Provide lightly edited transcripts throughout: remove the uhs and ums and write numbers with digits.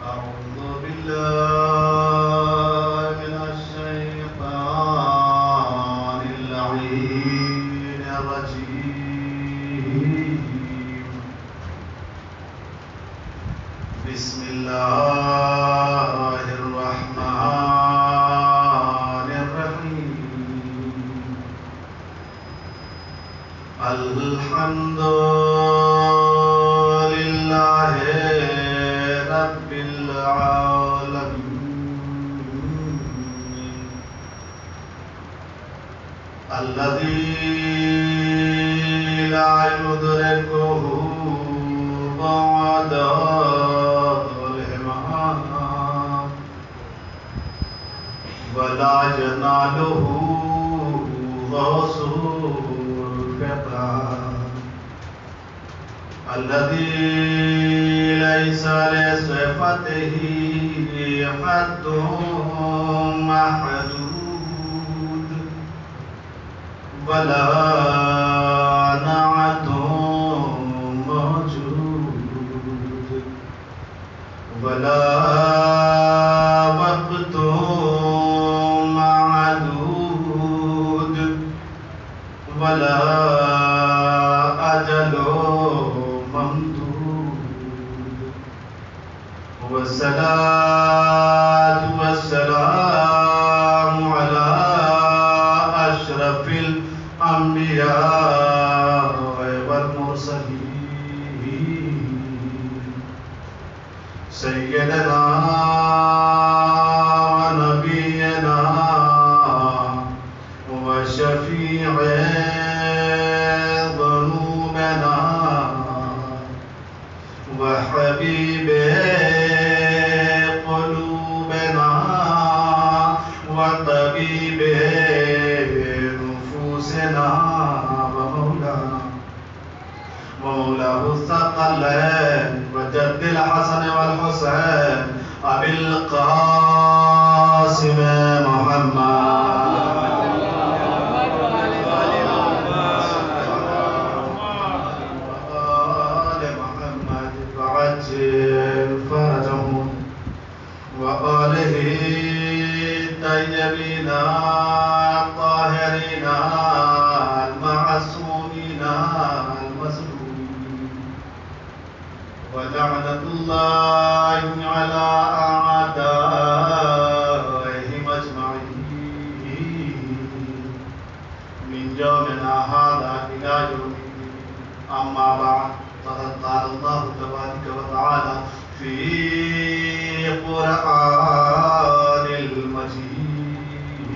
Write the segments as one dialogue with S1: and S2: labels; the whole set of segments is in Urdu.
S1: أعوذ بالله من الشيطان اللعين الرجيم. بسم الله الرحمن الرحيم. الحمد لله رب العالمين الذي لا يدركه بعد الإمام ولا يناله غوث الفقران الذي ليس لصفته حد محدود ولا نعت موجود ولا وقت معدود ولا أجل والصلاة والسلام على أشرف الأنبياء والمرسلين سيدنا ونبينا وشفيع ذنوبنا وحبيب قلوبنا وطبيب نفوسنا ومولاه الثقلين وجد الحسن والحسين أبي القاسم محمد فرجهم وآله الطيبين الطاهرين المعصومين المظلومين ولعنة الله على أعدائهم أجمعين من يومنا هذا إلى يوم الدين. أما بعد فقد قال الله تبارك وتعالى في قرآن المجيد.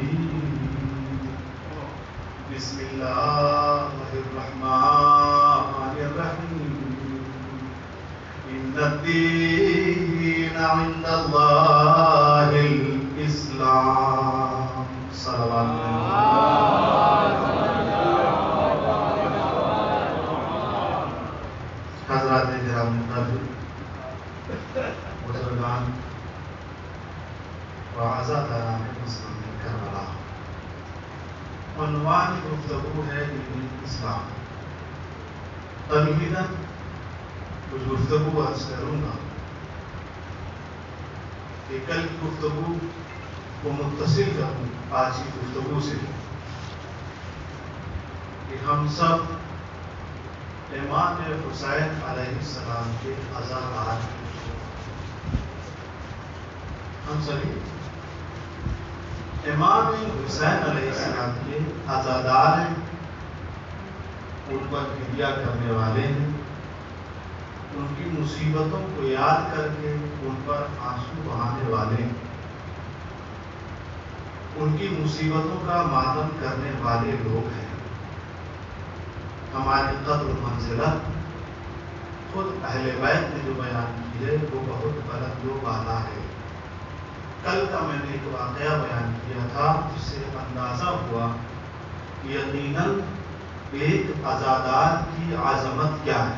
S1: بسم الله الرحمن الرحيم. إن الدين عند الله الإسلام. صلوات حضرات کرام ناظرین بزرگان و عزاداران مسلم کربلا، عنوان گفتگو ہے دین اسلام. تمہیداً کچھ گفتگو عرض کروں گا کہ کل کی گفتگو کو متصل کروں آج کی گفتگو سے کہ ہم سب امام حسین علیہ السلام کے عزادار ہیں. ہم سبھی امام حسین علیہ السلام کے عزادار ہیں، ان پر فدیہ کرنے والے ہیں، ان کی مصیبتوں کو یاد کر کے ان پر آنسو بہانے والے ہیں، ان کی مصیبتوں کا ماتم کرنے والے لوگ ہیں. ہماری قدر و منزلت خود اہل بیت نے جو بیان کی ہے وہ بہت بلند و بالا ہے. کل کا میں نے ایک واقعہ بیان کیا تھا جس سے اندازہ ہوا کہ یقیناً ایک عزادار کی عظمت کیا ہے.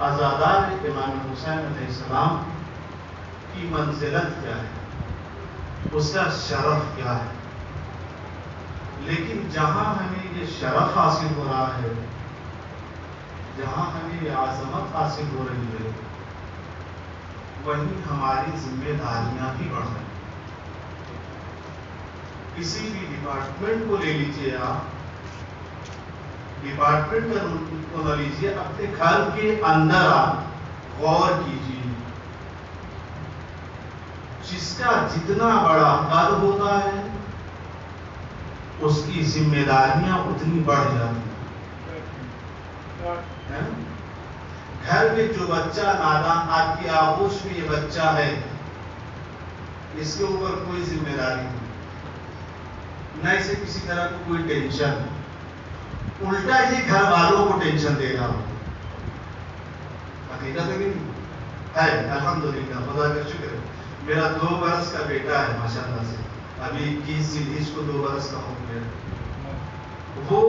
S1: عزادار امام حسین علیہ السلام کی منزلت کیا ہے، اس کا شرف کیا ہے. لیکن جہاں ہمیں یہ شرف حاصل ہو رہا ہے، جہاں ہمیں یہ عظمت حاصل ہو رہی ہے، وہیں ہماری ذمہ داریاں بھی بڑھ رہی ہیں۔ کسی بھی ڈپارٹمنٹ کو لے لیجیے، آپ ڈپارٹمنٹ کو نہ لیجیے، اپنے گھر کے اندر آپ غور کیجیے، جس کا جتنا بڑا قد ہوتا ہے اس کی ذمہ داریاں اتنی بڑھ جاتی ہیں۔ گھر میں جو بچہ نادان، آپ کی آغوش میں یہ بچہ ہے، اس کے اوپر کوئی ذمہ داری نہیں، نہ اسے کسی طرح کو کوئی ٹینشن، الٹا یہ گھر والوں کو ٹینشن دے رہا ہو۔ حقیقت ہے کہ نہیں ہے؟ الحمدللہ، خدا کا شکر ہے، میرا 2 برس کا بیٹا ہے ماشاءاللہ سے، ابھی 21 ذیلحج کو 2 برس کا ہو گیا، وہ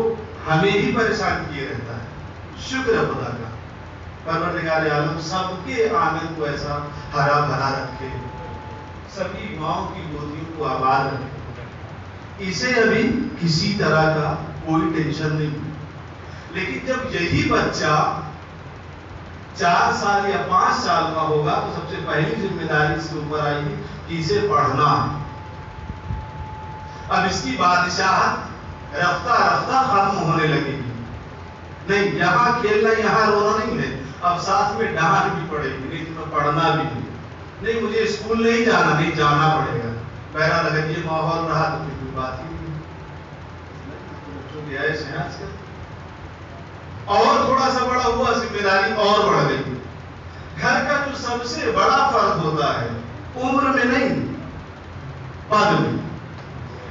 S1: ہمیں ہی پریشان کیے رہتا ہے۔ شکر ہے خدا کا، پروردگار عالم سب کے آنگن کو ایسا ہرا بھرا رکھے، سبھی ماؤں کی گودیوں کو آباد رکھے، اسے ابھی کسی طرح کا کوئی ٹینشن نہیں۔ لیکن جب یہی بچہ 4 سال یا 5 سال کا ہوگا تو سب سے پہلی ذمہ داری اس کے اوپر آئے گی کہ اسے پڑھنا ہے۔ اب اس کی بادشاہت رفتہ رفتہ ختم ہونے لگے گی، نہیں یہاں کھیلنا یہاں رونا نہیں ہے، اب ساتھ میں ڈانٹ بھی پڑے گی، نہیں تمہیں پڑھنا بھی نہیں مجھے اسکول نہیں جانا، نہیں جانا پڑے گا۔ بہرحال اگر یہ ماحول رہا تو پھر کوئی بات ہی نہیں، بچوں کی عائش ہے آج کل۔ اور تھوڑا سا بڑا ہوا، ذمہ داری اور بڑھ گئی۔ گھر کا جو سب سے بڑا فرد ہوتا ہے عمر میں نہیں، پد میں،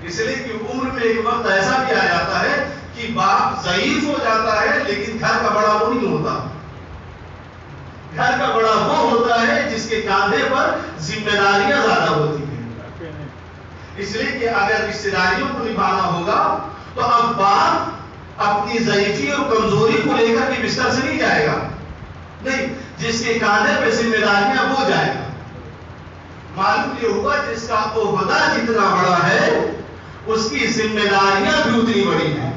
S1: اس لیے کہ عمر میں ایک وقت ایسا بھی آ جاتا ہے کہ باپ ضعیف ہو جاتا ہے، لیکن گھر کا بڑا وہ نہیں ہوتا۔ گھر کا بڑا وہ ہوتا ہے جس کے کاندھے پر ذمہ داریاں زیادہ ہوتی ہیں۔ اس لیے کہ اگر رشتہ داریوں کو نبھانا ہوگا تو اب باپ اپنی ضعیفی اور کمزوری کو لے کر کے بستر سے نہیں جائے گا، نہیں، جس کے کاندھے پہ ذمہ داریاں وہ جائے گا۔ معلوم یہ ہوا جس کا عہدہ جتنا بڑا ہے اس کی ذمہ داریاں بھی اتنی بڑی ہیں۔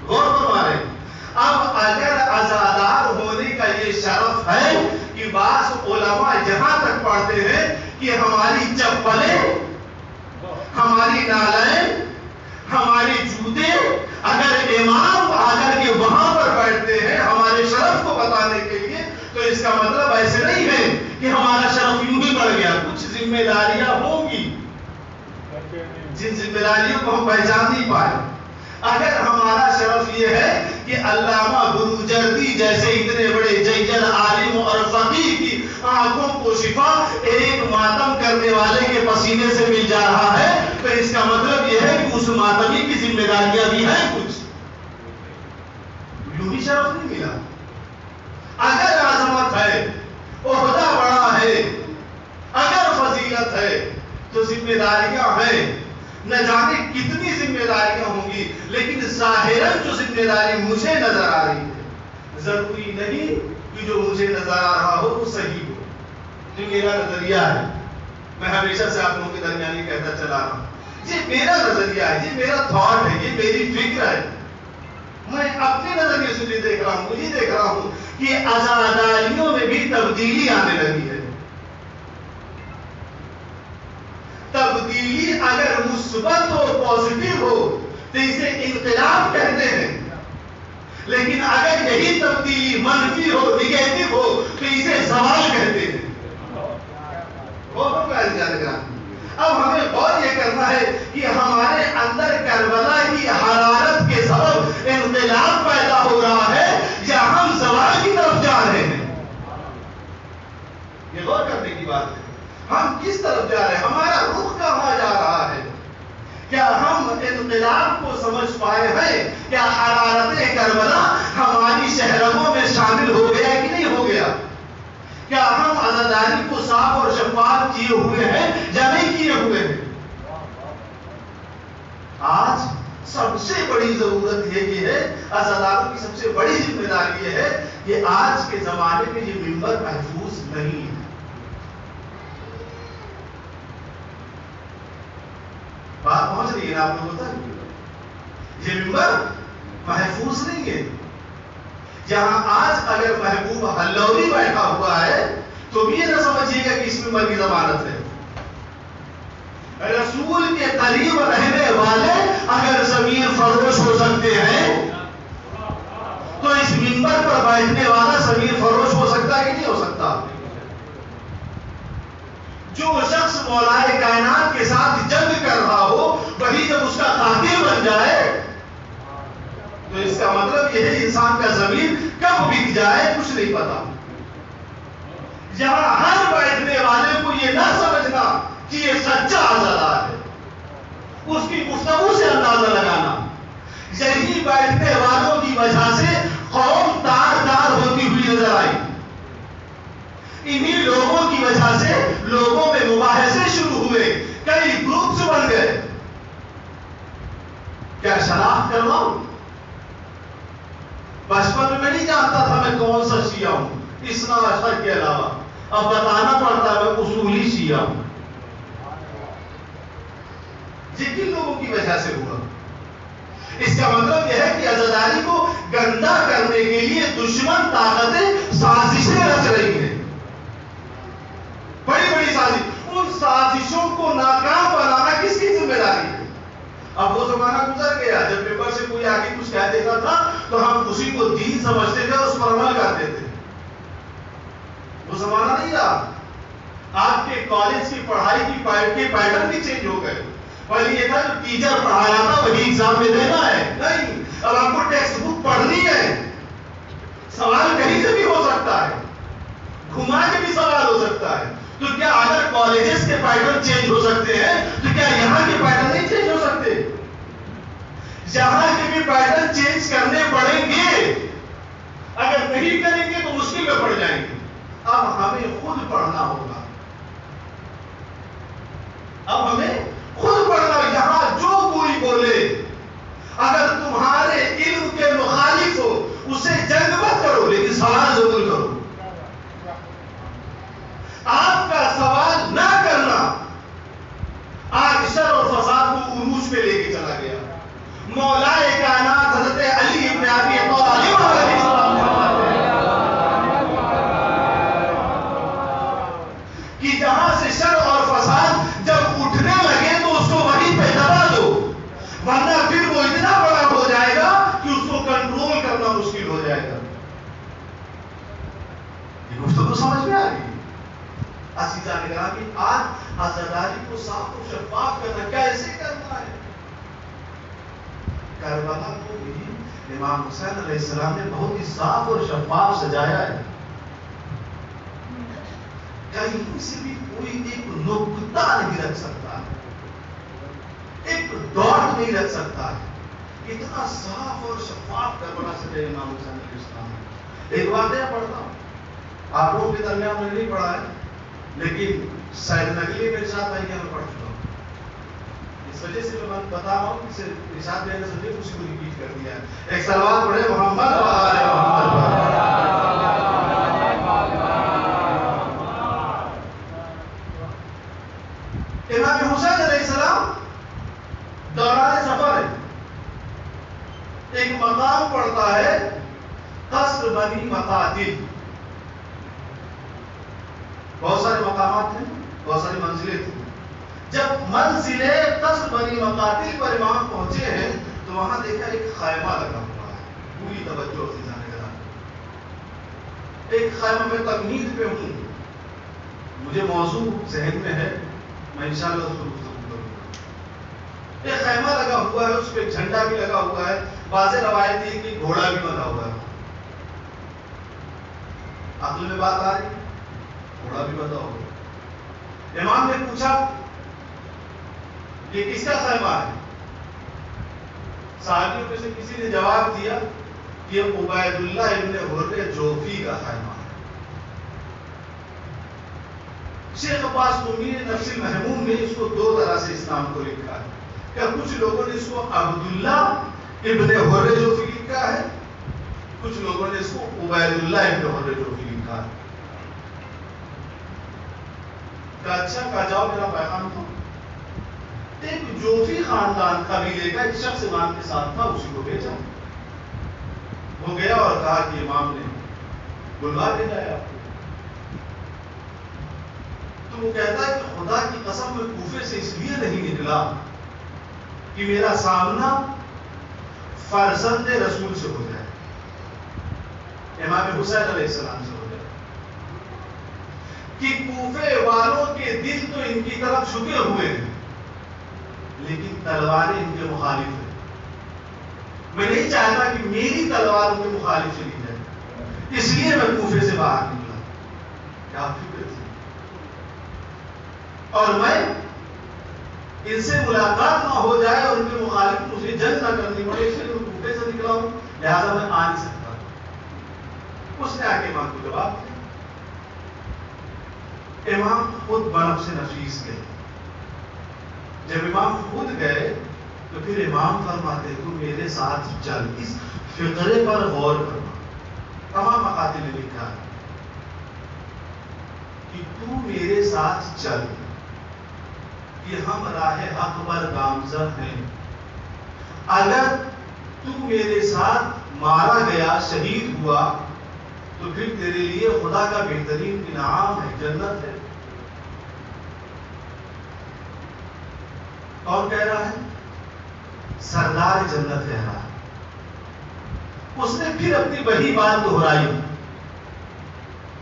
S1: غور فرما رہے ہیں۔ اب اگر عزادار ہونے کا یہ شرف ہے کہ بعض علماء یہاں تک پڑھتے ہیں کہ ہماری چپلیں، ہماری نالیں، ہمارے جوتے اگر امام آ کر کے وہاں پر بیٹھتے ہیں ہمارے شرف کو بتانے کے لیے، تو اس کا مطلب ایسے نہیں ہے کہ ہمارا شرف یوں ہی بڑھ گیا، کچھ ذمہ داریاں ہوں گی جن ذمہ داریوں کو ہم پہچان نہیں پائے۔ اگر ہمارا شرف یہ ہے کہ علامہ بروجردی جیسے اتنے بڑے جیل عالم اور فقیہ کی آنکھوں کو شفا ایک ماتم کرنے والے کے پسینے سے مل جا رہا ہے، تو اس کا مطلب یہ ہے کہ اس ماتمی کی ذمہ داریاں بھی ہیں کچھ، یوں ہی شرف نہیں ملا۔ اگر عظمت ہے، عہدہ بڑا ہے، اگر فضیلت ہے تو ذمہ داریاں ہیں، نہ جانے کتنی ذمہ داریاں ہوں گی، لیکن ظاہراً جو ذمہ داری مجھے نظر آ رہی ہے ضروری نہیں کہ جو مجھے نظر آ رہا ہو وہ صحیح ہو، یہ میرا نظریہ ہے۔ میں ہمیشہ سے آپ لوگوں کے درمیان یہ کہتا چلا رہا ہوں، یہ میرا نظریہ ہے، یہ میرا تھاٹ ہے، یہ میری فکر ہے، میں اپنے نظریے سے نہیں دیکھ رہا ہوں، مجھے دیکھ رہا ہوں کہ عزاداریوں میں بھی تبدیلی آنے لگی ہے۔ تبدیلی اگر مثبت ہو، پازیٹیو ہو تو اسے انقلاب کہتے ہیں، لیکن اگر یہی تبدیلی منفی ہو، نیگیٹو ہو تو اسے زوال کہتے ہیں۔ اب ہمیں غور یہ کرنا ہے کہ ہمارے اندر کربلا کی حرارت کے سبب انقلاب پیدا ہو رہا ہے یا ہم زوال کی طرف جا رہے ہیں، یہ غور کرنے کی بات ہے۔ ہم کس طرف جا رہے ہیں، ہمارا رخ کہاں جا رہا ہے؟ کیا ہم انقلاب کو سمجھ پائے ہیں؟ کیا حرارت کربلا ہماری شہروں میں شامل ہو گیا کہ نہیں ہو گیا؟ کیا ہم عزاداری کو صاف اور شفاف کیے ہوئے ہیں یا نہیں کیے ہوئے ہیں؟ آج سب سے بڑی ضرورت یہ ہے، عزاداروں کی سب سے بڑی ذمہ داری یہ ہے کہ آج کے زمانے میں یہ منبر محفوظ نہیں ہے۔ بات پہنچ رہی ہے نا آپ لوگوں تک؟ یہ ممبر محفوظ نہیں ہے۔ جہاں آج اگر محبوب حلوری بیٹھا ہوا ہے تو بھی یہ نہ سمجھ سمجھیے گا کہ اس میں مرگی ضمانت ہے. رسول کے قریب رہنے والے اگر ضمیر فروش ہو سکتے ہیں تو اس منبر پر بیٹھنے والا ضمیر فروش ہو سکتا ہے کہ نہیں ہو سکتا؟ جو شخص مولائے کائنات کے ساتھ جنگ کر رہا ہو وہی جب اس کا قاتل بن جائے تو اس کا مطلب یہ ہے انسان کا ضمیر کب بک جائے کچھ نہیں پتا. یہاں ہر بیٹھنے والے کو یہ نہ سمجھنا کہ یہ سچا عزادار ہے، اس کی گفتگو سے اندازہ لگانا. یہی بیٹھنے والوں کی وجہ سے قوم تار تار ہوتی ہوئی نظر آئی. انہی لوگوں کی وجہ سے لوگوں میں مباحثے شروع ہوئے، کئی گروپس بن گئے. کیا شناخت کرواؤں؟ بچپن میں نہیں جانتا تھا میں کون سا شیعہ ہوں اثنا عشر کے علاوہ. اب بتانا پڑتا ہے میں اصولی شیعہ ہوں. یہ کن لوگوں کی وجہ سے ہوا؟ اس کا مطلب یہ ہے کہ عزاداری کو گندا کرنے کے لیے دشمن طاقتیں سازشیں رچ رہی ہیں، بڑی بڑی سازش. ان سازشوں کو ناکام بنانا کس کی ذمہ داری ہے؟ اب وہ زمانہ گزر گیا جب پیپر سے کوئی آگے کچھ کہہ دیتا تھا تو ہم اسی کو دین سمجھتے تھے اور اس پر عمل کرتے تھے. وہ زمانہ نہیں رہا. آپ کے کالج کی پڑھائی کی پیٹرن بھی چینج ہو گئے. پہلے یہ تھا جو ٹیچر پڑھایا تھا وہی ایگزام میں دینا ہے، نہیں، اب آپ کو ٹیکسٹ بک پڑھنی ہے. سوال کہیں سے بھی ہو سکتا ہے، گھما کے بھی سوال ہو سکتا ہے. تو کیا اگر کالجز کے پیٹرن چینج ہو سکتے ہیں تو کیا یہاں کے پیٹرن نہیں چینج ہو سکتے؟ یہاں کے بھی پیٹرن چینج کرنے پڑیں گے. اگر نہیں کریں گے تو مشکل میں پڑ جائیں گے. اب ہمیں خود پڑھنا ہوگا. اب ہمیں خود پڑھنا. یہاں جو کوئی بولے اگر تمہارے علم کے مخالف ہو اسے جنگ مت کرو لیکن سوال ضرور کرو. آپ کا سوال نہ کرنا آج شر اور فساد کو عروج پہ لے کے چلا گیا. مولائے کائنات حضرت علی ابن ابی طالب علیہ السلام کہ جہاں سے شر اور فساد جب اٹھنے لگے تو اس کو وہیں پہ دبا دو، ورنہ پھر وہ اتنا بڑا ہو جائے گا کہ اس کو کنٹرول کرنا مشکل ہو جائے گا. یہ گفتگو سمجھ میں آ گئی؟ عزیزان گرامی، آج عزاداری کو صاف و شفاف کرنا کیسے کرنا ہے؟ کربلا کو بھی امام حسین علیہ السلام نے بہت ہی صاف اور شفاف سجایا ہے. کہیں سے بھی کوئی ایک نقطہ نہیں رکھ سکتا ہے، ایک ڈاٹ نہیں رکھ سکتا ہے. اتنا صاف اور شفاف کربلا سجایا امام حسین علیہ السلام نے. ایک واقعہ پڑھتا ہوں، آپ لوگوں کے درمیان میں نہیں پڑھا ہے لیکن سید نگلی میرے ساتھ آئی میں پڑھ چکا ہوں. اس وجہ سے میں بتا رہا ہوں کہ ارشاد میں نے سمجھے اسی کو ریپیٹ کر دیا ہے. ایک سلوات پڑھے محمد و آل محمد. امام حسین علیہ السلام دوران سفر ہے، ایک مقام پڑتا ہے قصر بنی مقاتل. بہت سارے مقامات ہیں، بہت ساری منزلیں تھیں. جب منزل قصر بنی مقاتل پر امام پہنچے ہیں تو وہاں دیکھا ایک خیمہ لگا ہوا ہے. پوری توجہ عزیزان گرامی، ایک خیمہ میں تمہید پہ ہوں، مجھے موضوع ذہن میں ہے، میں انشاءاللہ اس کو گفتگو کروں گا. ایک خیمہ لگا ہوا ہے، اس پہ جھنڈا بھی لگا ہوا ہے، واضح روایت ہے کہ گھوڑا بھی بنا ہوا ہے. عقل میں بات آ رہی، گھوڑا بھی بنا ہوگا. امام نے پوچھا یہ کس کا خیمہ ہے؟ صحابیوں میں سے کسی نے جواب دیا یہ عبید اللہ ابن حر جوفی کا خیمہ ہے. شیخ عباس قمی نے نفس المحموم میں اس کو دو طرح سے اسلام کو لکھا ہے. کہ کچھ لوگوں نے اس کو عبداللہ ابن حر جوفی لکھا ہے، کچھ لوگوں نے اس کو عبید اللہ ابن حر جوفی لکھا ہے. کہ اچھا کہا جاؤ میرا پیغام تھا. ایک جوفی خاندان قبیلے کا ایک شخص امام کے ساتھ تھا، اسی کو بھیجا. وہ گیا اور کہا کہ امام نے بلوا بھیجا ہے آپ کو. تو وہ کہتا ہے کہ خدا کی قسم میں کوفے سے اس لیے نہیں نکلا کہ میرا سامنا فرزند رسول سے ہو جائے، امام حسین علیہ السلام سے ہو جائے، کہ کوفے والوں کے دل تو ان کی طرف جھکے ہوئے ہیں لیکن تلواریں ان کے مخالف ہیں. میں نہیں چاہتا کہ میری تلوار ان کے مخالف چلی جائے، اس لیے میں کوفے سے باہر نکلا. کیا فکر تھی؟ اور میں ان سے ملاقات نہ ہو جائے اور ان کے مخالف مجھے جنگ نہ کرنی پڑے، اس لیے میں کوفے سے نکلا ہوں، لہذا میں آ نہیں سکتا. اس نے آ کے امام کو جواب دیا. امام خود بنفس نفیس گئے. جب امام خود گئے تو پھر امام فرماتے تو میرے ساتھ چل. اس فقرے پر غور کرنا، تمام مقاتل نے لکھا ہے کہ تو میرے ساتھ چل کہ ہم راہ حق پر گامزن ہیں. اگر تو میرے ساتھ مارا گیا، شہید ہوا، تو پھر تیرے لیے خدا کا بہترین انعام ہے، جنت ہے. کون کہہ رہا ہے؟ سردار جنت کہہ رہا ہے. اس نے پھر اپنی وہی بات دہرائی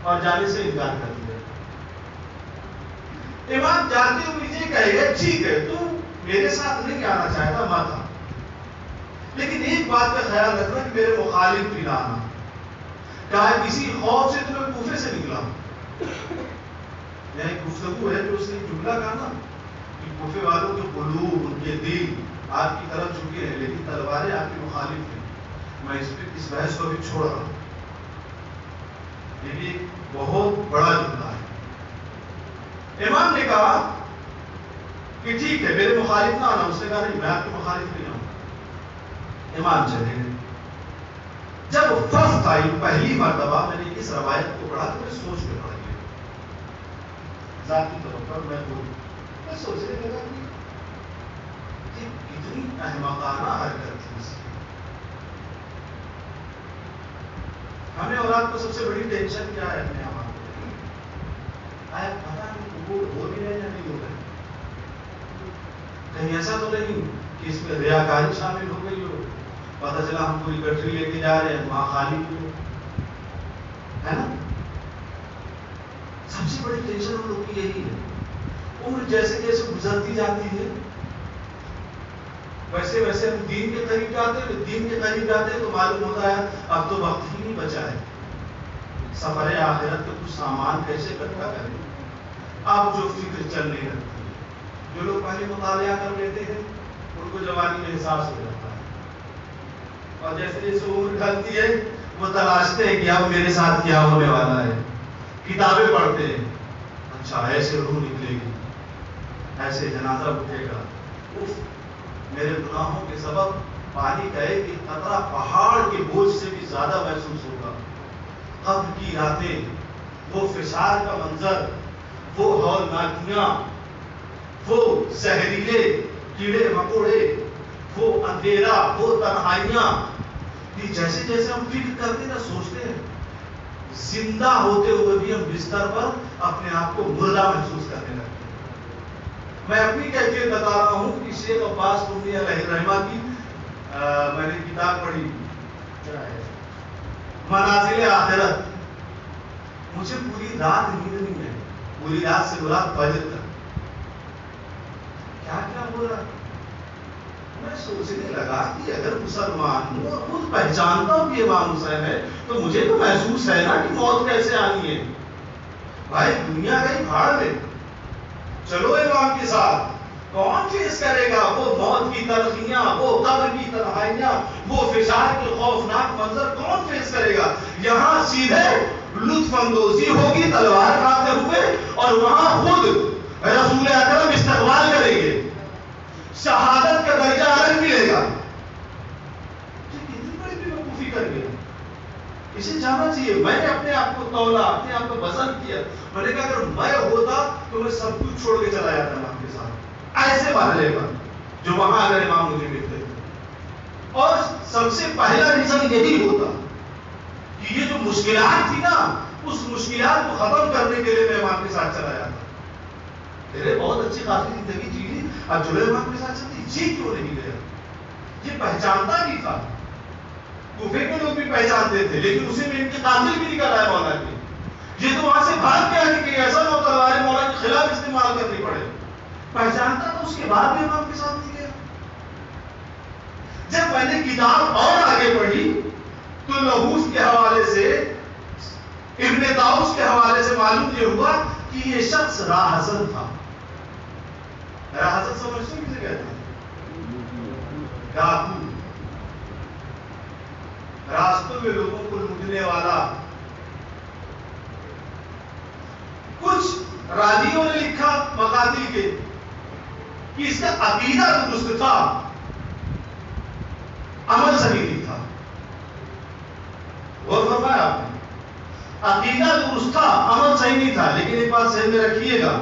S1: اور جانے سے انکار کر دیا. امام جاتے ہوئے یہ کہے گا ٹھیک ہے تو میرے ساتھ نہیں آنا چاہتا مت آ، لیکن ایک بات کا خیال رکھنا کہ میرے مخالف بھی نہ آنا. کہا کسی خوف سے تو میں کوفے سے نکلا ہوں. یہاں ایک گفتگو ہے جو اس نے جملہ کہا نا کہ کوفے والوں کے قلوب، ان کے دل آپ کی طرف جھکے ہیں لیکن تلواریں آپ کے مخالف ہیں. میں اس بحث کو بھی چھوڑ رہا ہوں. یہ بھی ایک بہت بڑا جملہ ہے. امام نے کہا کہ ٹھیک ہے میرے مخالف نہ آنا. اس نے کہا نہیں میں آپ کے مخالف نہیں آؤں. امام چلے گئے. جب فرسٹ ٹائم پہلی مرتبہ میں نے اس روایت کو پڑھا تو میں سوچ میں پڑ گیا. ذاتی طور پر میں سوچنے لگا کہ کتنی احمقانہ حرکت تھی اس کی. ہمیں اور آپ کو سب سے بڑی ٹینشن کیا ہے اپنے آپ کو؟ پتا نہیں قبول ہو بھی رہے یا نہیں ہو رہے. کہیں ایسا تو نہیں کہ اس میں ریاکاری شامل ہو گئی ہو، پتہ چلا ہم پوری گٹری لے کے جا رہے ہیں وہاں خالی ہو ہے نا. سب سے بڑی ٹینشن ہم لوگ کی یہی ہے. عمر جیسے جیسے گزرتی جاتی ہے ویسے ویسے ہم دین کے قریب جاتے ہیں. دین کے قریب جاتے ہیں تو معلوم ہوتا ہے اب تو وقت ہی نہیں بچا ہے. سفر آخرت کے کچھ سامان کیسے اکٹھا کریں. اب جو فکر چلنے لگتی ہے، جو لوگ پہلے مطالعہ کر لیتے ہیں ان کو جوانی میں احساس ہو جاتا ہے، اور جیسے جیسے عمر ڈھلتی ہے وہ تلاشتے ہیں کہ اب میرے ساتھ کیا ہونے والا ہے. کتابیں پڑھتے ہیں، اچھا ایسے روح نکلے گی، ایسے جنازہ اٹھے گا. میرے گناہوں کے سبب پانی کا ایک قطرہ پہاڑ کے بوجھ سے بھی زیادہ محسوس ہوگا. قبر کی راتیں، وہ فشار کا منظر، وہ ہولناکیاں، وہ زہریلے کیڑے مکوڑے، وہ اندھیرا، وہ تنہائیاں. جیسے جیسے ہم فکر کرتے نا سوچتے ہیں زندہ ہوتے ہوئے بھی ہم بستر پر اپنے آپ کو مردہ محسوس کرنے لگتے ہیں. میں اپنی کیفیت بتا رہا ہوں کہ شیخ عباس قمی علیہ الرحمہ کی میں نے کتاب پڑھی منازل آخرت. مجھے پوری رات نیند نہیں ہے. پوری رات سے مراد فجر تک کیا کیا ہو رہا. میں سوچنے لگا کہ اگر مسلمان ہوں اور خود پہچانتا ہوں کہ امام حسین ہے تو مجھے تو محسوس ہے نا کہ موت کیسے آنی ہے. بھائی دنیا گئی بھاڑ میں، چلو امام کے ساتھ. کون فیس کرے گا وہ موت کی تلخیاں، وہ قبر کی تنہائیاں، وہ فشار کے خوفناک منظر کون فیس کرے گا. یہاں سیدھے لطف اندوزی ہوگی تلوار کھاتے ہوئے اور وہاں خود رسول اکرم استقبال کریں گے. شہادت کا درجہ الگ ملے گا. کتنی بڑی بیوقوفی کر گیا. اسے جانا چاہیے. میں نے اپنے آپ کو تولا، اپنے آپ کو وزن کیا. میں نے کہا اگر میں ہوتا تو میں سب کچھ چھوڑ کے چلا جاتا امام کے ساتھ ایسے مرحلے پر جو وہاں اگر امام مجھے ملتے تھے. اور سب سے پہلا ریزن یہی ہوتا کہ یہ جو مشکلات تھی نا اس مشکلات کو ختم کرنے کے لیے میں امام کے ساتھ چلا جاتا. تیرے بہت اچھی خاصی زندگی جی لی، اب جلوے امام کے ساتھ چلتی، جی کیوں نہیں گیا؟ یہ پہچانتا نہیں تھا. کوفے کے لوگ بھی پہچانتے تھے، لیکن اسے میں ان کے قاتل بھی نکل آئے مولا کے. یہ تو وہاں سے بھاگ کے آنے کہ ایسا نہ ہو تلوار مولا کے خلاف استعمال کرنی پڑے. پہچانتا تھا، اس کے بعد بھی امام کے ساتھ نہیں گیا. جب میں نے کتاب اور آگے پڑھی تو لہوس کے حوالے سے، ابن طاؤس کے حوالے سے معلوم یہ ہوا کہ یہ شخص راہزن تھا. راہزن سمجھتے ہیں کسے کہتے ہیں؟ ڈاکو، راستوں میں لوگوں کو لوٹنے والا. کچھ راویوں نے لکھا مقاتل کے کہ اس کا عقیدہ درست تھا، عمل صحیح نہیں تھا. غور فرمایا آپ نے؟ عقیدہ درست تھا، عمل صحیح نہیں تھا. لیکن ایک بات ذہن میں رکھیے گا،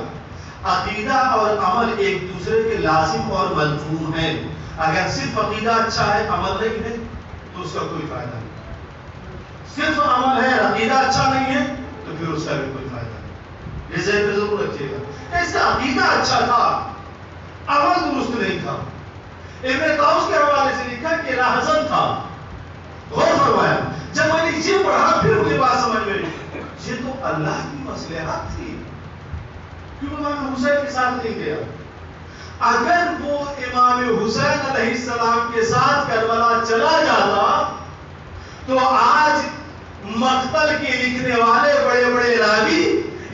S1: عقیدہ اور عمل ایک دوسرے کے لازم اور ملزوم ہیں. اگر صرف عقیدہ اچھا ہے، عمل نہیں ہے، تو اس کا کوئی فائدہ نہیں. صرف عمل ہے، عقیدہ اچھا نہیں ہے، تو پھر اس کا بھی کوئی فائدہ نہیں. یہ ذہن میں ضرور رکھیے گا. اس کا عقیدہ اچھا تھا، عمل درست نہیں تھا. ابن طاؤس کے حوالے سے لکھا کہ راہزن تھا. غور فرمایا. جب میں نے یہ پڑھا پھر مجھے بات سمجھ میں آئی، یہ تو اللہ کی مصلحت تھی. کیوں امام حسین کے ساتھ نہیں گیا؟ اگر وہ امام حسین علیہ السلام کے ساتھ کربلا چلا جاتا تو آج مقتل کے لکھنے والے بڑے بڑے راوی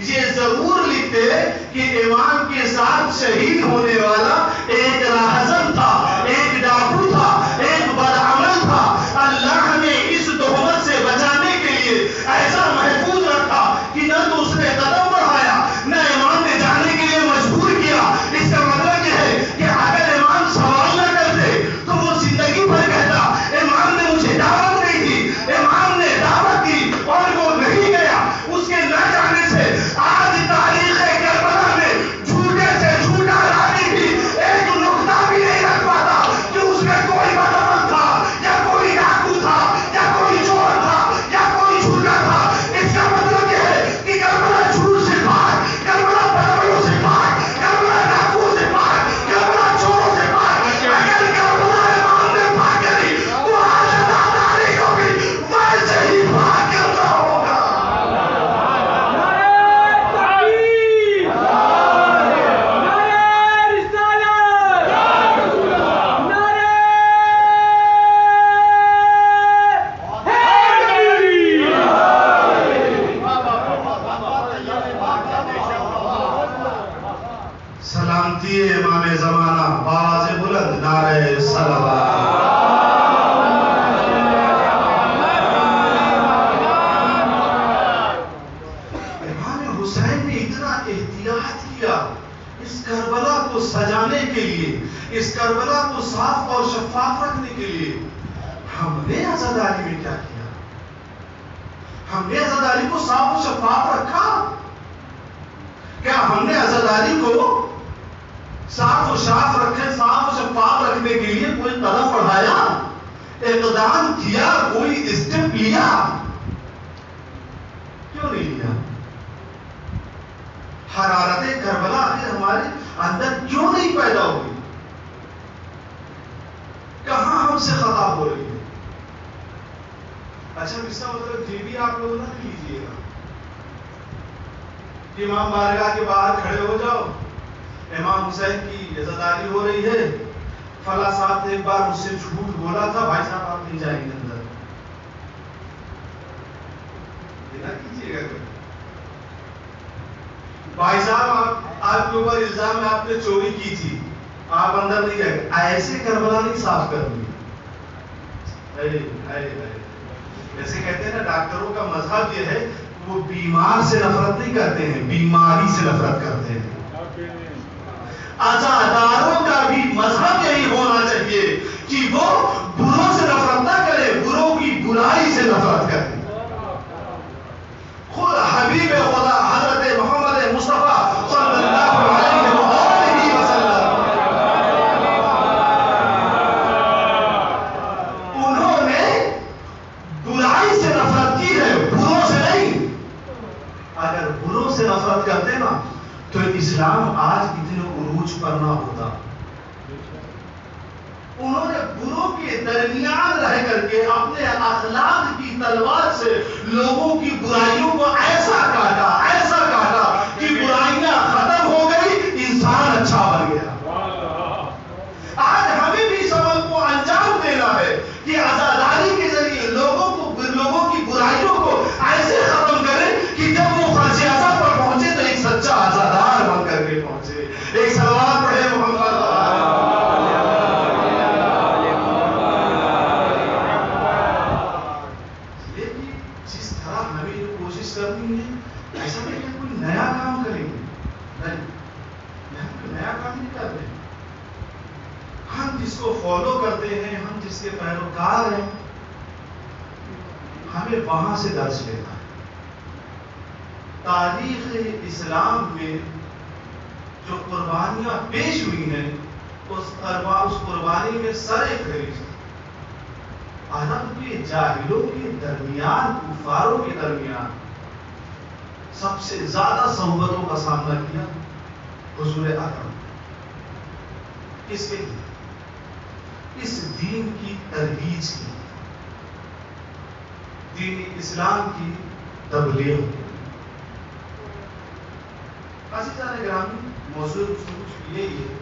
S1: یہ ضرور لکھتے کہ امام کے ساتھ شہید ہونے والا ایک راہزن تھا، ایک ڈاکو تھا، ایک بدعمل تھا. اللہ نے اس تہمت سے بچانے کے لیے ایسا محفوظ رکھا کہ نہ تو اس نے قدم بڑھایا، نہ امام نے جانے کے لیے مجبور کیا. اس کا مطلب یہ ہے کہ اگر امام سوال نہ کرتے تو وہ زندگی بھر کہتا امام نے مجھے دعوت نہیں دی، امام نے دعوت دی اور وہ نہیں گیا. اس کے نہ جانے سے آج تاریخ کربلا میں جھوٹے سے جھوٹا راوی بھی ایک نقطہ بھی نہیں رکھ پاتا کہ اس میں کوئی بدعمل تھا یا کوئی ڈاکو تھا یا کوئی چور تھا یا کوئی جھوٹا تھا. اس کا مطلب یہ ہے کہ کربلا جھوٹ سے پاک، کربلا بدعملوں سے پاک، کربلا ڈاکو سے پاک، کربلا چوروں سے پاک. اگر کربلا امام نے پاک کری تو آج عزاداری کو بھی ویسے ہی پاک کرنا ہوگا. سلامتی امام زمانہ، آواز بلند نعرہ صلوات. امام حسین نے اتنا احتیاط کیا اس کربلا کو سجانے کے لیے، اس کربلا کو صاف اور شفاف رکھنے کے لیے. ہم نے عزاداری میں کیا کیا؟ ہم نے عزاداری کو صاف و شفاف رکھا؟ کیا ہم نے عزاداری کو صاف و شاف رکھے، صاف و شفاف رکھنے کے لیے کوئی قدم بڑھایا، اقدام کیا، کوئی اسٹیپ لیا؟ کیوں نہیں لیا؟ حرارت کربلا آخر ہمارے اندر کیوں نہیں پیدا ہوئی؟ کہاں ہم سے خطا ہو رہی ہے؟ اچھا اس کا مطلب یہ بھی آپ لوگ نہ لیجیے گا کہ امام بارگاہ کے باہر کھڑے ہو جاؤ، امام حسین کی عزاداری ہو رہی ہے، فلاں صاحب نے ایک بار مجھ سے جھوٹ بولا تھا، بھائی صاحب آپ نہیں جائیں گے اندر. یہ نہ کیجیے گا. بھائی صاحب آپ کے اوپر الزام ہے آپ نے چوری کی تھی، آپ اندر نہیں جائیں گے. ایسے کربلا نہیں صاف کرنی. جیسے کہتے ہیں نا ڈاکٹروں کا مذہب یہ ہے، وہ بیمار سے نفرت نہیں کرتے ہیں، بیماری سے نفرت کرتے ہیں. عزاداروں کا بھی مذہب یہی ہونا چاہیے کہ وہ بروں سے نفرت نہ کرے، بروں کی برائی سے نفرت کرے. خود حبیب خدا حضرت محمد مصطفیٰ صلی اللہ علیہ وسلم انہوں نے برائی سے نفرت کی ہے، بروں سے نہیں. اگر بروں سے نفرت کرتے نا تو اسلام آج اتنے عروج پر نہ ہوتا. انہوں نے بروں کے درمیان رہ کر کے اپنے اخلاق کی تلوار سے لوگوں کی برائیوں کو ایسا کاٹا کہ برائیاں ختم ہو گئی، انسان اچھا بن گیا. آج ہمیں بھی اس عمل کو انجام دینا ہے کہ عزاداری کے ذریعے لوگوں کی برائیوں کو ایسے ختم کریں کہ جب وہ فرش اعظم پر پہنچے تو ایک سچا عزادار بن کر کے پہنچے. ایک سلوات پڑھے محمد. جس طرح ہمیں جو کوشش کرنی ہے، ایسا نہیں کہ کوئی نیا کام کریں گے، نہیں، ہم کوئی نیا کام نہیں کر رہے. ہم جس کو فالو کرتے ہیں، ہم جس کے پیروکار ہیں، ہمیں وہاں سے درس لینا ہے. تاریخ اسلام میں جو قربانیاں پیش ہوئی ہیں، اس قربانی میں سر فہرست عرب کے جاہلوں کے درمیان، کفاروں کے درمیان سب سے زیادہ صعوبتوں کا سامنا کیا حضور اکرم. کس کے لیے؟ اس دین کی ترویج کی، دین اسلام کی تبلیغ کی. عزیزان گرامی، موضوع گفتگو یہی ہے.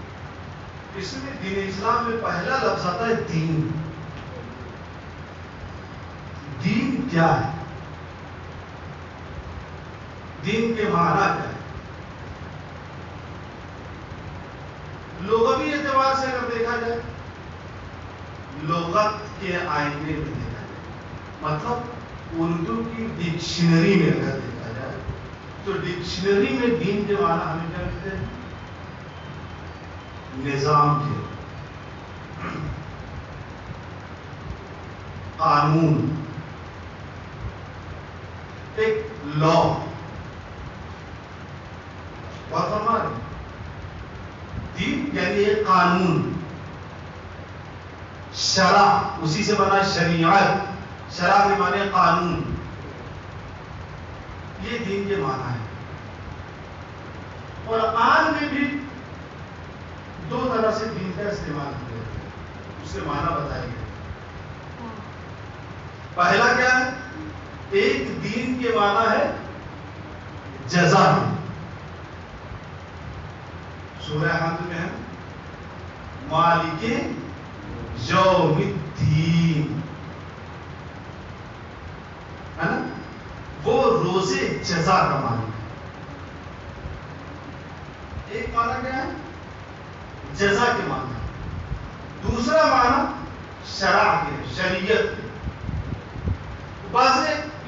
S1: اس میں دین اسلام میں پہلا لفظ آتا ہے دین. دین کیا ہے؟ دین کے معنی کیا ہے؟ لغوی اعتبار سے اگر دیکھا جائے، لغت کے آئینے میں دیکھا جائے، مطلب اردو کی ڈکشنری میں اگر دیکھا جائے تو ڈکشنری میں دین کے معنی ہمیں کیا ملتے ہیں؟ نظام کے، قانون، ایک لا. بات فرما رہے ہیں؟ دین یعنی ایک قانون. شرع اسی سے بنا شریعت، شرع کے معنی قانون. یہ دین کے معنی ہے. قرآن میں بھی دو طرح سے دین کا استعمال کیا ہے، اس کے معنی بتائے گئے. پہلا کیا ہے؟ ایک دین کے معنی ہے جزا. سورہ حمد میں ہے مالک یوم الدین، ہے نا؟ وہ روزے جزا کا معنی ہے. ایک معنی کیا ہے؟ جزا کے معنی. دوسرا معنی شرع کے، شریعت کے. بعض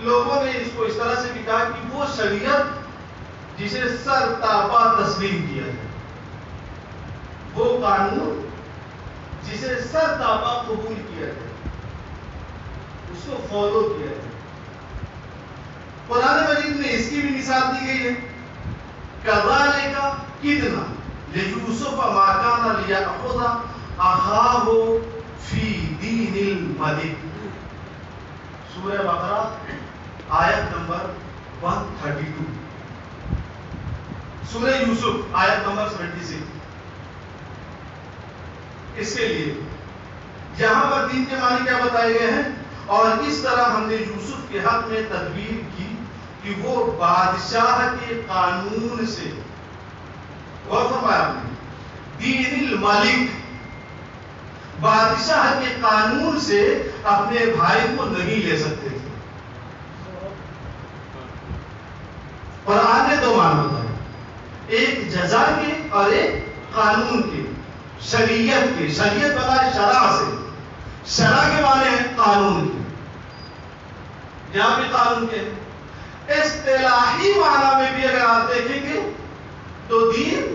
S1: لوگوں نے اس کو اس طرح سے بھی کہا کہ وہ شریعت جسے سر تاپا تسلیم کیا جائے، وہ قانون جسے سر تاپا قبول کیا جائے، اس کو فالو کیا جائے. قرآن مجید میں اس کی بھی مثال دی گئی ہے. کذالک کدنا لیوسف ما کان لیأخذ اخاہ فی دین الملک. سورہ بقرہ آیت نمبر 132. سورہ یوسف آیت نمبر 76. اس کے لیے یہاں پر دین کے معنی کیا بتائے گئے ہیں، اور اس طرح ہم نے یوسف کے حق میں تدبیر کی کہ وہ بادشاہ کے قانون سے، غور فرمایا ہم نے، دین الملک، بادشاہ کے قانون سے اپنے بھائی کو نہیں لے سکتے تھے. قرآن نے دو معنی بتائے، ایک جزا کے اور ایک قانون کے، شریعت کے. شریعت بتائے شرع سے، شرع کے معنی ہے قانون کے. یہاں بھی قانون کے. اصطلاحی معنی میں بھی اگر آپ دیکھیں گے تو دین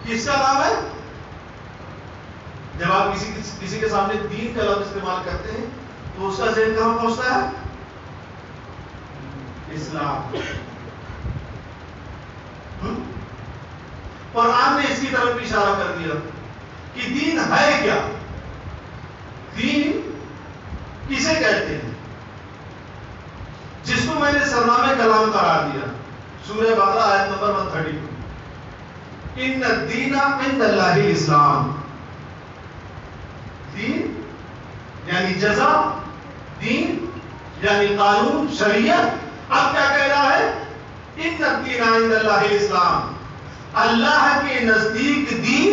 S1: کس کا نام ہے؟ جب آپ کسی کے سامنے دین کا لفظ استعمال کرتے ہیں تو اس کا ذہن کہاں پہنچتا ہے؟ اسلام. قرآن نے اس کی طرف بھی اشارہ کر دیا کہ دین ہے کیا؟ دین کسے کہتے ہیں؟ جس کو میں نے سرنامے کلام قرار دیا. سورہ بقرہ آیت نمبر 132. ان الدین عند اللہ الاسلام. دین یعنی جزا، دین یعنی قانون، شریعت. اب کیا کہہ رہا ہے؟ ان الدین عند اللہ الاسلام. اللہ کے نزدیک دین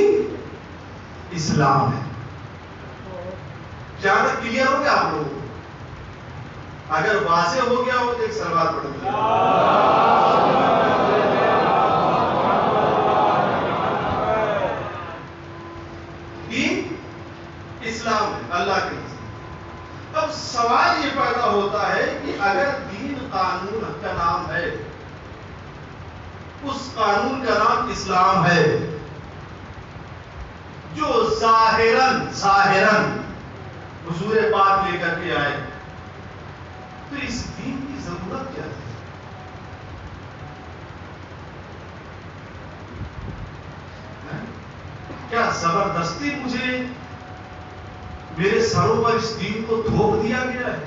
S1: اسلام ہے. کیا کلیئر ہو گیا آپ لوگوں کو؟ اگر واضح ہو گیا ہو تو ایک سلوات پڑھ دیں. دین اسلام ہے اللہ کے نزدیک. اب سوال یہ پیدا ہوتا ہے کہ اگر دین قانون کا نام ہے، اس قانون کا نام اسلام ہے جو ظاہراً حضور پاک لے کر کے آئے، تو اس دین کی ضرورت کیا ہے؟ کیا زبردستی مجھے میرے سروں پر اس دین کو تھوپ دیا گیا ہے؟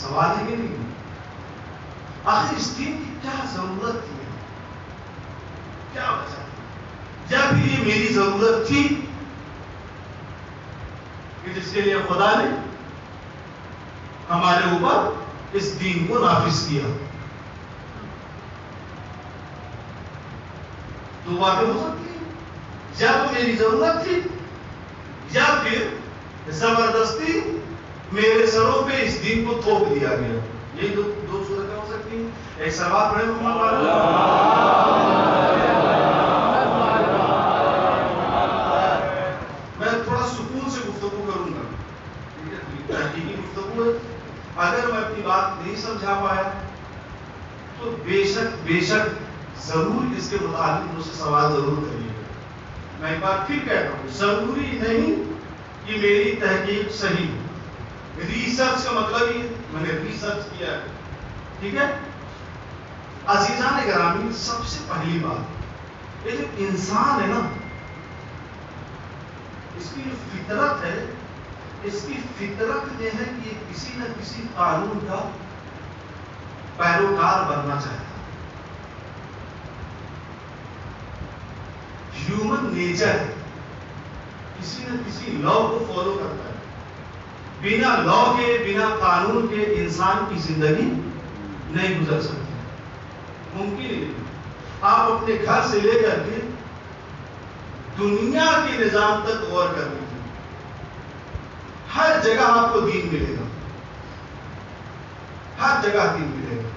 S1: سوال ہے کہ نہیں؟ آخر اس دین کی کیا ضرورت تھی؟ کیا وجہ تھی؟ یا پھر یہ میری ضرورت تھی کہ جس کے لیے خدا نے ہمارے اوپر اس دین کو نافذ کیا؟ دو باتیں ہو سکتی ہیں. یا تو میری ضرورت تھی، یا پھر زبردستی میرے سروں پہ اس دین کو تھوپ دیا گیا. یہ دو صورتیں ہو سکتی ہیں. ایک سوال پڑھیں میں تھوڑا سکون سے گفتگو کروں گا. تحقیقی گفتگو ہے. اگر میں اپنی بات نہیں سمجھا پایا تو بے شک ضرور اس کے متعلق مجھ سے سوال ضرور کریے. میں ایک بار پھر کہتا ہوں، ضروری نہیں کہ میری تحقیق صحیح ہو. ریسرچ کا مطلب ہی میں نے ریسرچ کیا ہے. ٹھیک ہے عزیزان گرامی، سب سے پہلی بات، یہ جو انسان ہے نا، اس کی جو فطرت ہے، اس کی فطرت یہ ہے کہ کسی نہ کسی قانون کا پیروکار بننا چاہتا ہے. ہیومن نیچر ہے، کسی نہ کسی لا کو فالو کرتا ہے. بنا لا کے، بنا قانون کے انسان کی زندگی نہیں گزر سکتی. ممکن ہی نہیں. آپ اپنے گھر سے لے کر کے دنیا کے نظام تک غور کر لیجیے، ہر جگہ آپ کو دین ملے گا. ہر جگہ دین ملے گا.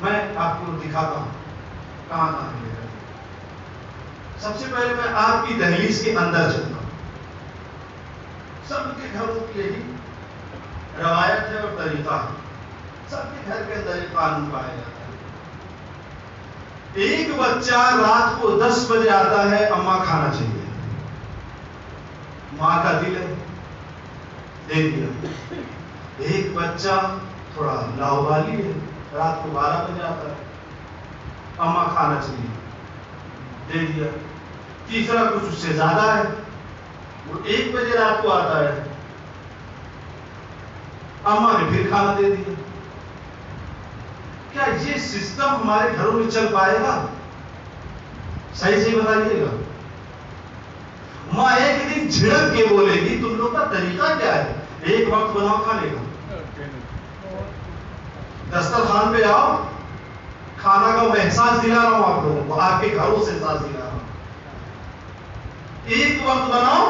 S1: میں آپ کو دکھاتا ہوں کہاں کہاں ملے گا. سب سے پہلے میں آپ کی دہلیز کے اندر چلتا ہوں. سب کے گھروں کی یہی روایت ہے اور طریقہ ہے. سب کے گھر کے اندر ایک قانون پایا جاتا ہے. ایک بچہ رات کو 10 بجے آتا ہے، اماں کھانا چاہیے. ماں کا دل ہے، دے دیا. ایک بچہ تھوڑا لاوالی ہے، رات کو 12 بجے آتا ہے، اماں کھانا چاہیے، دے دیا. تیسرا کچھ اس سے زیادہ ہے، وہ 1 بجے رات کو آتا ہے، اماں نے پھر کھانا دے دیا. کیا یہ سسٹم ہمارے گھروں میں چل پائے گا؟ صحیح بتائیے گا. ماں ایک دن جھڑک کے بولے گی، تم لوگ کا طریقہ کیا ہے؟ ایک وقت بناؤ کھانے کا، دسترخوان پہ آؤ، کھانا کا میں احساس دلا رہا ہوں آپ لوگوں کو، آپ کے گھروں سے احساس دلا رہا ہوں. ایک وقت بناؤ.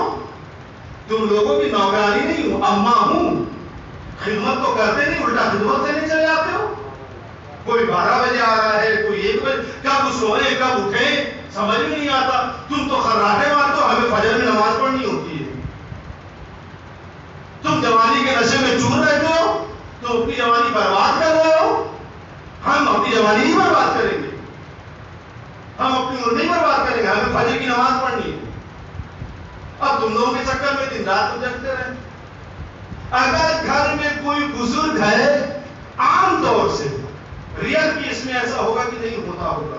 S1: تم لوگوں کی نوکرانی نہیں ہوں، اماں ہوں. خدمت تو کرتے نہیں، الٹا خدمت دینے چلے جاتے ہو. کوئی 12 بجے آ رہا ہے، کوئی 1 بجے. کب سوئے کب اٹھے سمجھ میں نہیں آتا. تم تو خراٹے مارتے ہو، ہمیں فجر میں نماز پڑھنی ہوتی ہے. تم جوانی کے نشے میں چور رہتے ہو، تم اپنی جوانی برباد کر رہے ہو. ہم اپنی جوانی نہیں برباد کریں گے، ہم اپنی عمر نہیں برباد کریں گے، ہمیں فجر کی نماز پڑھنی ہے. اب تم لوگوں کے چکر میں دن رات جگتے رہے. اگر گھر میں کوئی بزرگ ہے، عام طور سے ریئل کیس میں ایسا ہوگا کہ نہیں ہوتا ہوگا،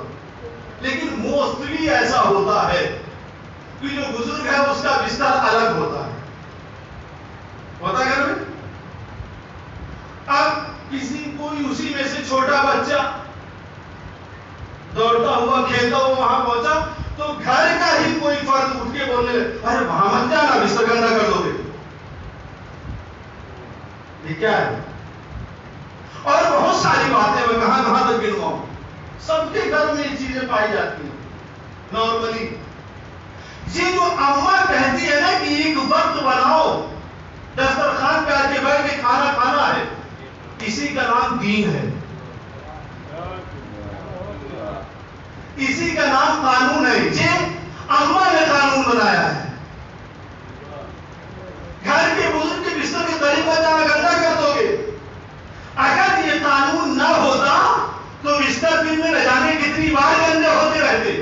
S1: لیکن موسٹلی ایسا ہوتا ہے کہ جو بزرگ ہے اس کا بستر الگ ہوتا ہے. ہوتا ہے گھر میں. اب کسی کوئی اسی میں سے چھوٹا بچہ اور کھیلتا ہوا وہاں پہنچا تو گھر کا ہی کوئی فرد اٹھ کے بولنے لگے ارے وہاں مت جانا بستر گندا کر دو گے. یہ کیا ہے؟ اور بہت ساری باتیں میں کہاں تک گنواؤں. سب کے گھر میں یہ چیزیں پائی جاتی ہیں نارملی. یہ جو اماں کہتی ہے نا کہ ایک وقت بناؤ دسترخوان پہ آ کے بیٹھ کے کھانا کھانا ہے, اسی کا نام دین ہے, اسی کا نام قانون ہے. یہ اماں نے قانون بنایا ہے. گھر کے بزرگ کے بستر کے قریب جانا گندا کر دو گے. اگر یہ قانون نہ ہوتا تو بستر دن میں نہ جانے کتنی بار گندے ہوتے رہتے.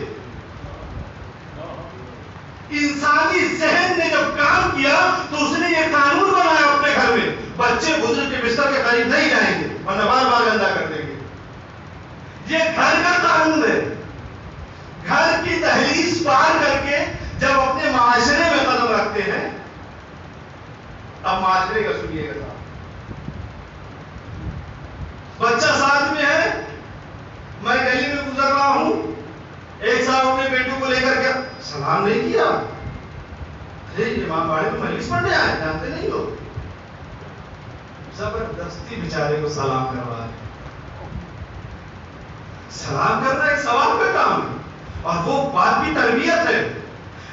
S1: انسانی ذہن نے جب کام کیا تو اس نے یہ قانون بنایا اپنے گھر میں بچے بزرگ کے بستر کے قریب نہیں جائیں گے ورنہ بار بار گندا کر دیں گے. یہ گھر کا قانون ہے. گھر کی دہلیز پار کر کے جب اپنے معاشرے میں قدم رکھتے ہیں, اب معاشرے کا سنیے گا. بچہ ساتھ میں ہے, میں گلی میں گزر رہا ہوں, ایک صاحب اپنے بیٹوں کو لے کر کے سلام نہیں کیا. ارے امام باڑے میں مجلس پڑھنے آئے, جانتے نہیں ہو. زبردستی بیچارے کو سلام کروا رہے. سلام کرنا ایک ثواب کا کام ہے اور وہ بات بھی تربیت ہے,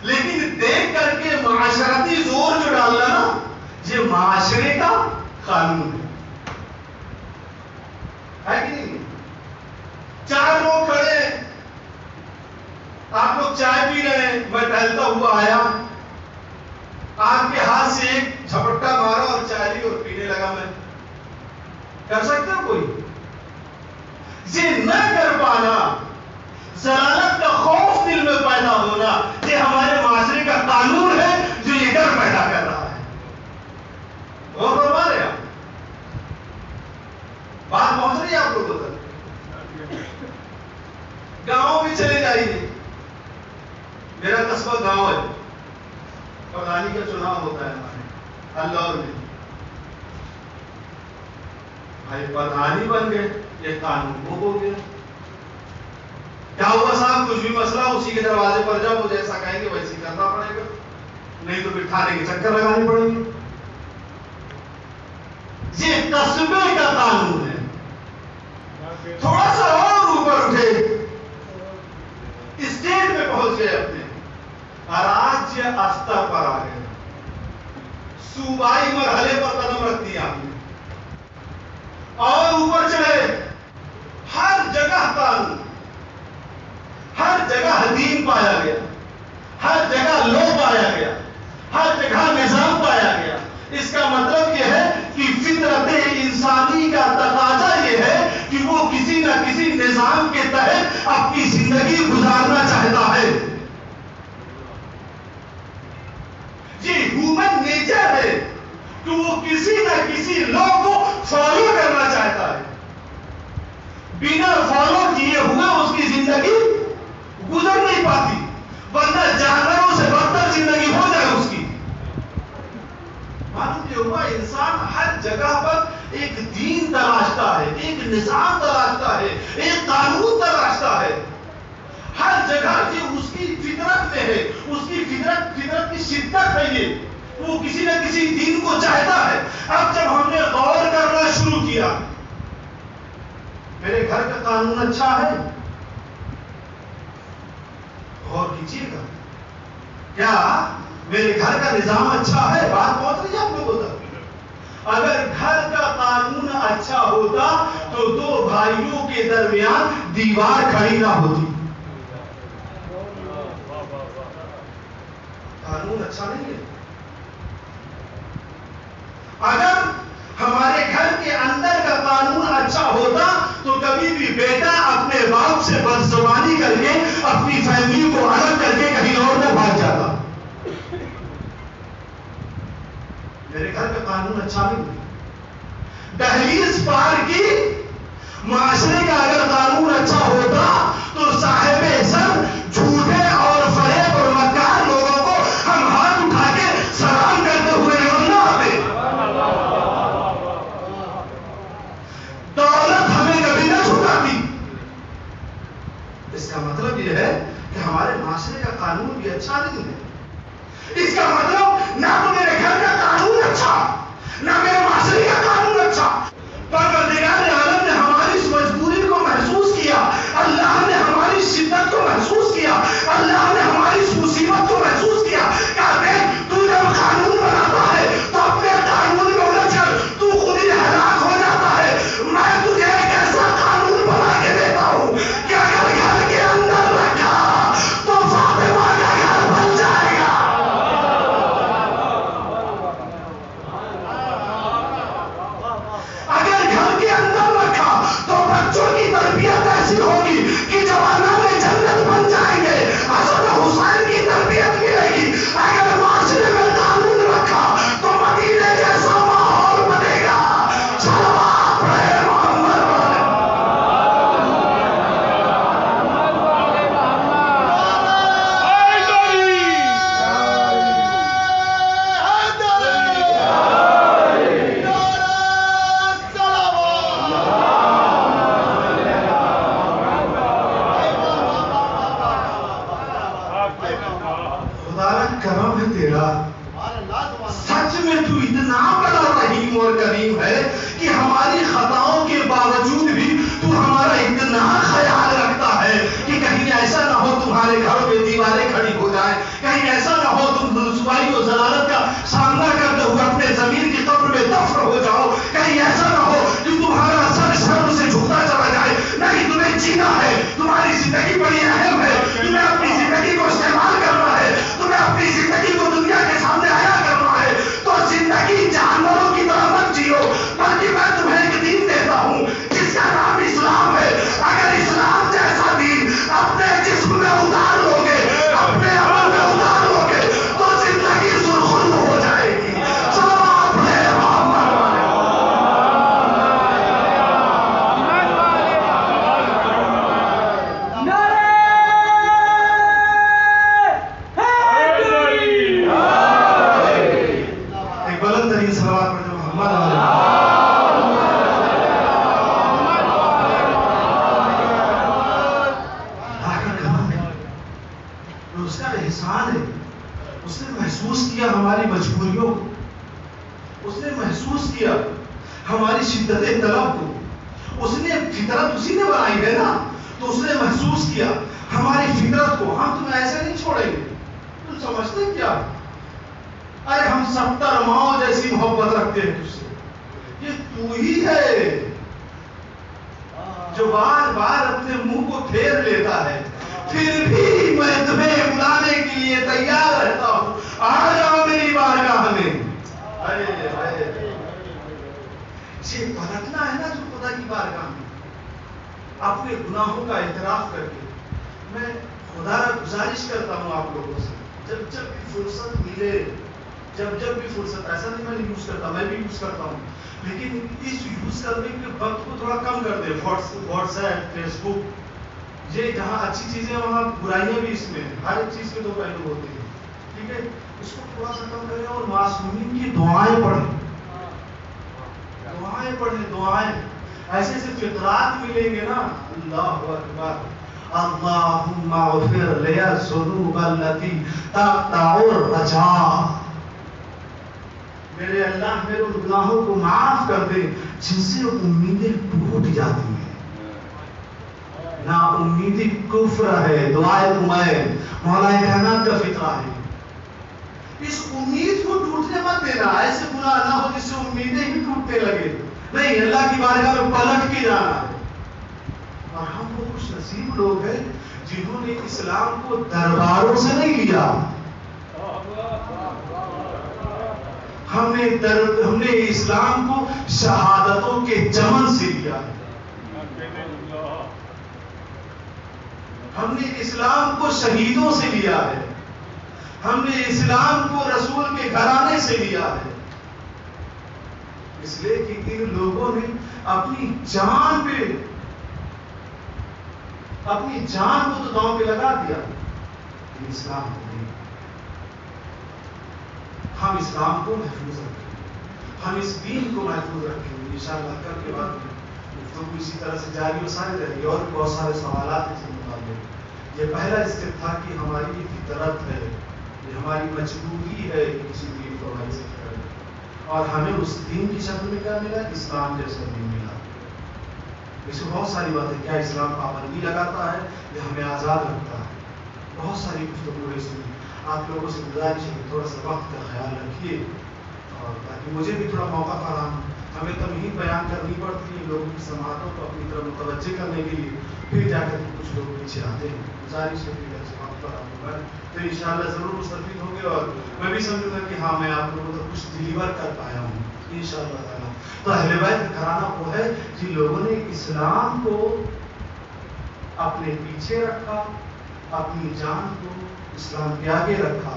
S1: لیکن دیکھ کر کے معاشرتی زور جو ڈالنا نا, یہ معاشرے کا قانون ہے کہ نہیں. 4 لوگ کھڑے ہیں, آپ لوگ چائے پی رہے ہیں, میں ٹہلتا ہوا آیا, آپ کے ہاتھ سے ایک جھپٹا مارا اور چائے لی اور پینے لگا. میں کر سکتا ہوں کوئی؟ یہ نہ کر پانا, ضلالت کا خوف دل میں پیدا ہونا, یہ ہمارے معاشرے کا قانون ہے جو یہ ڈر پیدا کر رہا ہے. غور فرما رہے آپ؟ بات پہنچ رہی ہے آپ لوگوں تک؟ گاؤں میں چلے جائیے. میرا قصبہ گاؤں ہے, پردھانی کا چناؤ ہوتا ہے ہمارے اللہ میں. بھائی پردھانی بن گئے, یہ قانون وہ ہو گیا. کیا ہوا صاحب, کچھ بھی مسئلہ اسی کے دروازے پر جاؤ, وہ جیسا کہیں گے ویسے ہی کرنا پڑے گا, نہیں تو پھر تھانے کے چکر لگانے پڑیں گے. یہ قصبے کا قانون ہے. تھوڑا سا اور اوپر اٹھے, اسٹیٹ میں پہنچ گئے, اپنے راجیہ استر پر آ گئے, صوبائی مرحلے پر قدم رکھ دیا آپ نے, اور اوپر چلے. ہر جگہ قانون, ہر جگہ دین پایا گیا, ہر جگہ لو پایا گیا, ہر جگہ نظام پایا گیا. اس کا مطلب یہ ہے کہ فطرت انسانی کا تقاضا یہ ہے کہ وہ کسی نہ کسی نظام کے تحت اپنی زندگی گزارنا چاہتا ہے. یہ ہیومن نیچر ہے کہ وہ کسی نہ کسی لا کو فالو کرنا چاہتا ہے. بنا فالو کیے ہوئے اس کی زندگی گزر نہیں پاتی, ورنہ جانوروں سے بدتر زندگی ہو جائے اس کی. معلوم یہ ہوا, انسان ہر جگہ پر ایک دین تلاشتا ہے, ایک نظام تلاشتا ہے, ایک قانون تلاشتا ہے. ہر جگہ یہ اس کی فطرت میں ہے, اس کی فطرت کی شدت ہے. یہ وہ کسی نہ کسی دین کو چاہتا ہے. اب جب ہم نے غور کرنا شروع کیا, میرے گھر کا قانون اچھا ہے, غور کیجیے گا, کیا میرے گھر کا نظام اچھا ہے؟ بات پہنچ رہی ہے آپ لوگوں تک؟ اگر گھر کا قانون اچھا ہوتا تو 2 بھائیوں کے درمیان دیوار کھڑی نہ ہوتی. قانون اچھا نہیں ہے. اگر ہمارے گھر کے اندر کا قانون اچھا ہوتا تو کبھی بھی بیٹا اپنے باپ سے بدزبانی کر کے اپنی فیملی کو الگ کر کے کہیں اور نہ بھاگ جاتا. میرے گھر کا قانون اچھا نہیں ہے. دہلیز پار کی, معاشرے کا اگر قانون اچھا ہوتا تو صاحب سر جھوٹے اور فریب اور مکار لوگوں کو ہم ہاتھ اٹھا کے سلام کرتے ہوئے نہ آتے. دولت ہمیں کبھی نہ چھٹاتی. اس کا مطلب یہ ہے کہ ہمارے معاشرے کا قانون بھی اچھا نہیں ہے. اس کا مطلب نہ تو میرے گھر کا قانون اچھا، نہ میرے معاشرے کا قانون اچھا. پروردگار عالم نے ہماری اس مجبوری کو محسوس کیا، اللہ نے ہماری شدت کو محسوس کیا، اللہ نے ہماری اس مصیبت کو محسوس کیا. تو جب قانون بناتا ہے تو اپنے قانون میں الجھ کر تو خود ہی ہلاک ہو جاتا ہے. میں تجھے ایک ایسا قانون بنا کے دیتا ہوں کہ اگر گھر کے اندر رکھا تو فاطمہ کا گھر بن جائے گا. اگر گھر کے اندر رکھا تو بچوں کی تربیت ایسی ہوگی کہ جوانوں میں جنت بن جائیں گے. حسن حسین کی تربیت ملے گی. اگر معاشرے میں قانون رکھا تو مدینے جیسا ماحول بنے گا. صلوات پڑھے محمد والے. کرم ہے تیرا، سچ میں تو اتنا بڑا رحیم اور کریم ہے کہ ہماری خطاؤں کے باوجود بھی تو ہمارا اتنا خیال رکھتا ہے کہ کہیں ایسا نہ ہو تمہارے گھر پہ دیواریں کھڑی ہو جائیں، کہیں ایسا نہ ہو تم رسوائی و ضلالت کا سامنا کرتے ہوئے اپنے زمین کی قبر میں دفن ہو جاؤ، کہیں ایسا نہ ہو کہ تمہارا سر شرم سے جھکتا چلا جائے. نہیں، تمہیں جینا ہے، تمہاری زندگی بڑی اہم ہے، تمہیں اپنی زندگی کو استعمال کرنا ہے، تمہیں اپنی زندگی کو دنیا کے سامنے آیا کرنا ہے. تو زندگی جانوروں کی طرح مت جیو، بلکہ میں تمہیں ایک دین دیتا ہوں جس کا نام اسلام ہے. اگر اسلام جیسا دین اپنے جسم میں اتار لو گے، اپنے عمل میں اتار لو گے تو زندگی سرخرو ہو جائے گی. صلوات پڑھے محمد والے. ایک بلند ترین صلوات پڑھے محمد والے. اس کا احسان ہے، اس نے محسوس کیا ہماری مجبوریوں کو، اس نے محسوس کیا ہماری شدت طلب کو. اس نے فطرت اسی نے بنائی ہے نا، تو اس نے محسوس کیا ہماری فطرت کو. ہم تمہیں ایسے نہیں چھوڑیں گے. تم سمجھتے کیا؟ ارے ہم 70 ماؤں جیسی محبت رکھتے ہیں تجھ سے. یہ تو ہی ہے جو بار بار اپنے منہ کو پھیر لیتا ہے. پھر بھی میں تمہیں بلانے کے لیے تیار رہتا ہوں. آ جاؤ میری بارگاہ میں. یہ پلٹنا ہے نا جو خدا کی بارگاہ میں اپنے گناہوں کا اعتراف کر کے. میں خدا را گزارش کرتا ہوں آپ لوگوں سے، جب جب بھی فرصت ملے، جب بھی فرصت، ایسا نہیں میں نہیں یوز کرتا، میں بھی یوز کرتا ہوں، لیکن اس یوز کرنے کے وقت کو تھوڑا کم کر دیں. واٹس ایپ، فیس بک، یہ جہاں اچھی چیزیں وہاں برائیاں بھی اس میں ہیں. ہر ایک چیز کے دو پہلو ہوتے ہیں، ٹھیک ہے؟ اس کو تھوڑا سا کم کریں اور معصومین کی دعائیں پڑھیں. دعائیں پڑھیں، دعائیں. ایسے ایسے فطرات ملیں گے نا. اللہ اکبر. اللہم اغفر لی الذنوب التی تقطع الرجاء. میرے اللہ میرے گناہوں کو معاف کر دے جن سے امیدیں ٹوٹ جاتی ہیں. نا امیدی کفر ہے، دعائے تمہیں مولا کائنات کا فطرہ ہے. اس امید کو ٹوٹنے مت دینا. ایسے گناہ نہ ہو جس سے امیدیں ہی ٹوٹنے لگے. نہیں، اللہ کی بارگاہ میں پلٹ کے جانا ہے. اور ہم وہ خوش نصیب لوگ ہیں جنہوں نے اسلام کو درباروں سے نہیں لیا. ہم نے اسلام کو شہادتوں کے چمن سے لیا ہے. ہم نے اسلام کو شہیدوں سے لیا ہے. ہم نے اسلام کو رسول کے گھرانے سے لیا ہے. اس لیے کہ ان لوگوں نے اپنی جان کو تو داؤں پہ لگا دیا. اسلام کو نہیں. ہم اسلام کو محفوظ رکھیں، ہم اس دین کو محفوظ رکھیں. انشاءاللہ کل کے بعد گفتگو اسی طرح سے جاری و ساری رہے گی اور بہت سارے سوالات اس کے متعلق. یہ پہلا اسٹیپ تھا کہ ہماری یہ فطرت ہے، یہ ہماری مجبوری ہے کہ کسی دین کو ایکسپٹ کریں، اور ہمیں اس دین کی شکل میں کیا ملا؟ اسلام جیسا دین ملا۔ اس میں بہت ساری باتیں، کیا اسلام پابندی لگاتا ہے یا ہمیں آزاد رکھتا ہے؟ بہت ساری گفتگو ہے اس میں۔ آپ لوگوں سے گزارش ہے کہ تھوڑا سا وقت کا خیال رکھیے، اور تاکہ مجھے بھی تھوڑا موقع فراہم ہو۔ ہمیں تمہید بیان کرنی پڑتی ہے لوگوں کی سماعتوں کو اپنی طرف متوجہ کرنے کے لیے، پھر جا کر کچھ لوگ پیچھے آتے ہیں۔ گزارش ہے کہ سے وقت فراہم ہوگا تو انشاءاللہ ضرور مستفید ہوں گے، اور میں بھی سمجھوں گا کہ ہاں میں آپ لوگوں تک کچھ ڈلیور کر پایا ہوں انشاءاللہ تعالیٰ۔ تو اہل بیت کا گھرانہ وہ ہے جن لوگوں نے اسلام کو اپنے پیچھے رکھا، اپنی جان کو اسلام کے آگے رکھا،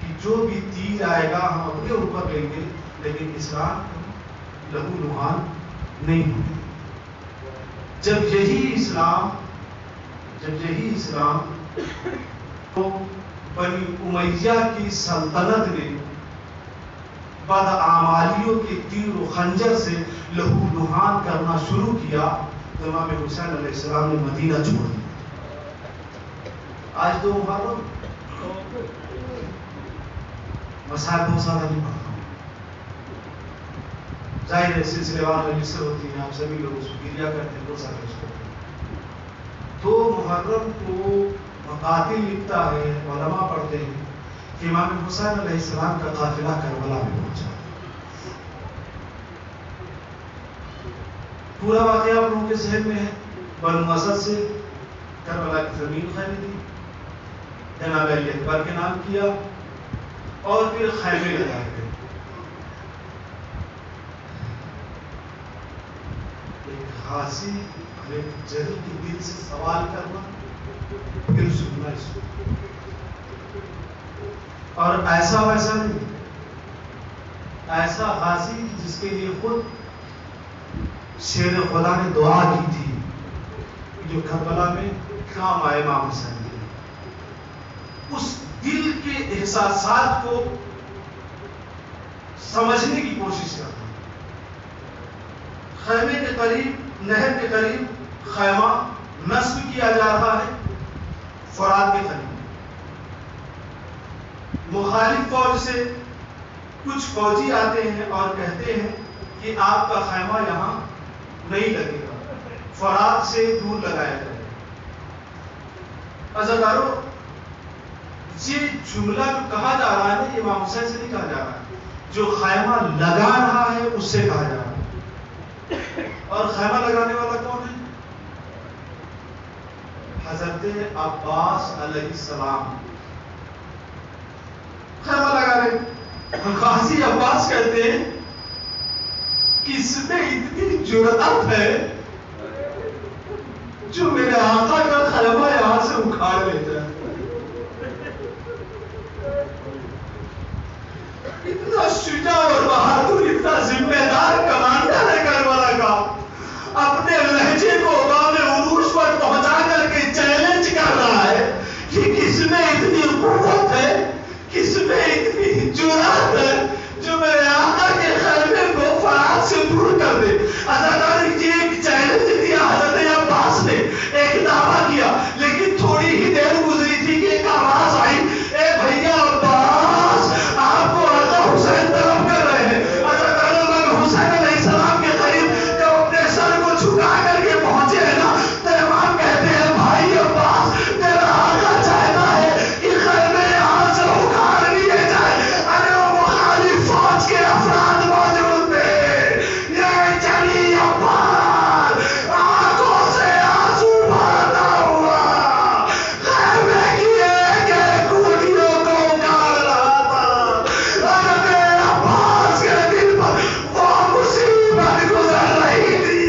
S1: کہ جو بھی تیر آئے گا ہم اپنے اوپر لیں گے، لیکن اسلام کو لہو لہان نہیں ہوگی۔ جب یہی اسلام کو بنی امیہ کی سلطنت نے بدعمالیوں کے تیر و خنجر سے لہو لہان کرنا شروع کیا، تو امام حسین علیہ السلام نے مدینہ چھوڑ دیا۔ آج 2 محرم مسائل بہت سارا نہیں پڑھتا ہوں، ظاہر ہے سلسلے وار رجسٹر ہوتی ہیں، آپ سبھی لوگ اس کو گریا کرتے ہیں، بہت سارے اس کو 2 محرم کو مقاتل لکھتا ہے، علماء پڑھتے ہیں کہ امام حسین علیہ السلام کا قافلہ کربلا میں پہنچا۔ پورا واقعہ آپ لوگوں کے ذہن میں ہے۔ بنو اسد سے کربلا کی زمین خریدی، جناب علی اکبر کے نام کیا، اور پھر خیمے لگائے گئے۔ ایک غازی اور ایک جرل کے دل سے سوال کرنا، پھر سننا اس کو، اور ایسا ویسا نہیں، ایسا غازی جس کے لیے خود شیر خدا نے دعا کی تھی، جو کربلا میں کام آئے امام حسین کے لیے۔ اس دل کے احساسات کو سمجھنے کی کوشش کرنا۔ خیمے کے قریب، نہر کے قریب خیمہ نصب کیا جا رہا ہے، فرات کے قریب۔ مخالف فوج سے کچھ فوجی آتے ہیں اور کہتے ہیں کہ آپ کا خیمہ یہاں نہیں لگے گا، فرات سے دور لگایا جائے گا۔ عزادارو، یہ جملہ جو کہا جا رہا ہے یہ امام حسین سے نہیں کہا جا رہا ہے، جو خیمہ لگا رہا ہے اس سے کہا جا رہا ہے۔ اور خیمہ لگانے والا کون ہے؟ حضرت عباس علیہ السلام خیمہ لگا رہے۔ غازی عباس کہتے ہیں کس میں اتنی جرأت ہے جو میرے آقا کا خیمہ یہاں سے اکھاڑ لیتا ہے۔ اتنا شجاع اور بہادر، اتنا ذمہ دار کمانڈر ہے کربلا کا، اپنے لہجے کو باب عروج پر پہنچا کر کے چیلنج کر رہا ہے کہ کس میں اتنی قوت ہے، کس میں اتنی جرأت ہے جو میرے آقا کے خیمے کو فرات سے دور کر دے۔ عزادار نے ایک چیلنج دیا حضرت عباس نے، ایک دعویٰ کیا، لیکن تھوڑی ہی دیر گزری تھی کہ ایک آواز آئی، اے بھیا عباس، آپ کو آقا حسین طلب کر رہے ہیں۔ عزادار امام حسین علیہ السلام کے قریب جب اپنے سر کو جھکا کر کے پہنچے ہیں نا، تو امام کہتے ہیں بھائی عباس، تیرا آقا چاہتا ہے کہ خیمے یہاں سے اکھاڑ لیے جائے۔ ارے وہ مخالف فوج کے افراد موجود تھے، یہ چلی عباس آنکھوں سے آنسو بہتا ہوا خیمے کی ایک ایک کوٹیوں کو اکھاڑ رہا تھا۔ حضرت عباس کے دل پر وہ مصیبت گزر رہی تھی،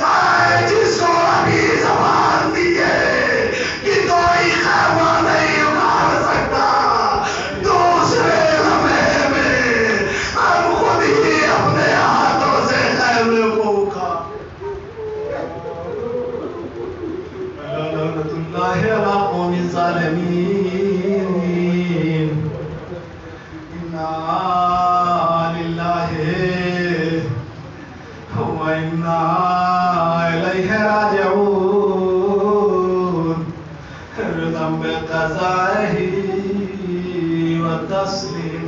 S1: آئے جس کو ابھی زبان دی ہے کہ کوئی خیمہ نہیں اکھاڑ سکتا، دوسرے لمحے میں ہم خود ہی اپنے ہاتھوں سے خیمے کو اکھاڑ۔ لعنت اللہ علی قوم الظالمین، انا للہ و انا الیہ راجعون۔ رضا رضائه وتسليم